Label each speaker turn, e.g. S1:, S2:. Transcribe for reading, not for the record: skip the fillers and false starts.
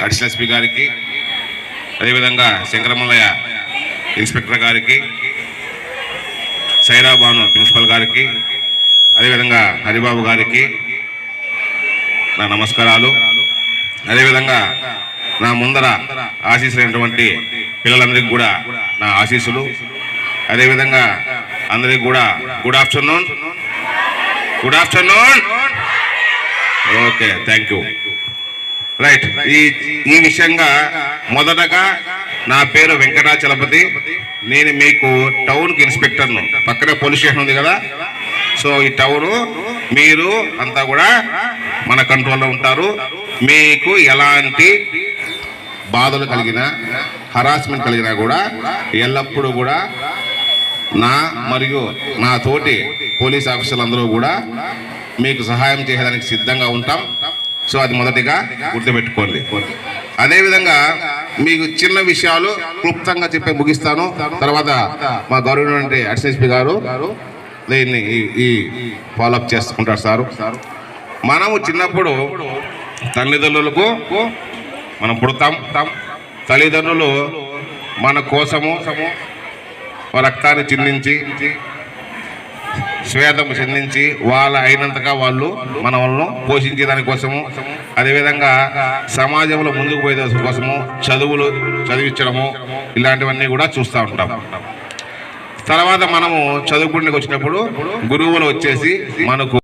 S1: Additional SP గారికి, అదేవిధంగా శంకరమల్లయ్య inspector గారికి, సైరా బాను ప్రిన్సిపల్ గారికి, అదేవిధంగా హరిబాబు గారికి నా నమస్కారాలు. అదేవిధంగా నా ముందర ఆశీస్సులైనటువంటి పిల్లలందరికీ కూడా నా ఆశీస్సులు. అదేవిధంగా అందరికీ కూడా good afternoon. Okay, thank you. Right. ఈ విషయంగా మొదటగా నా పేరు వెంకటాచలపతి. నేను మీకు టౌన్కి ఇన్స్పెక్టర్ను. పక్కనే పోలీస్ స్టేషన్ ఉంది కదా, సో ఈ టౌను మీరు అంతా కూడా మన కంట్రోల్లో ఉంటారు. మీకు ఎలాంటి బాధలు కలిగినా, హరాస్మెంట్ కలిగినా కూడా ఎల్లప్పుడూ కూడా మరియు నా తోటి పోలీస్ ఆఫీసర్లు అందరూ కూడా మీకు సహాయం చేయడానికి సిద్ధంగా ఉంటాం. సో అది మొదటిగా గుర్తుపెట్టుకోండి. అదేవిధంగా మీకు చిన్న విషయాలు క్లుప్తంగా చెప్పి ముగిస్తాను. తర్వాత మా గవర్నమెంట్ అడిషనల్ ఎస్పీ గారు దీన్ని ఈ ఫాలోఅప్ చేసుకుంటారు. సారు, మనము చిన్నప్పుడు తల్లిదండ్రులకు మనం పుడతాం. తల్లిదండ్రులు మన కోసము రక్తాన్ని చిందించి, శ్వేతము చెందించి, వాళ్ళ అయినంతగా వాళ్ళు మనల్ని పోషించే దానికోసము, అదేవిధంగా సమాజంలో ముందుకు పోయే కోసము చదువులు చదివించడము, ఇలాంటివన్నీ కూడా చూస్తూ ఉంటాం. తర్వాత మనము చదువుకునేకి వచ్చినప్పుడు గురువులు వచ్చేసి మనకు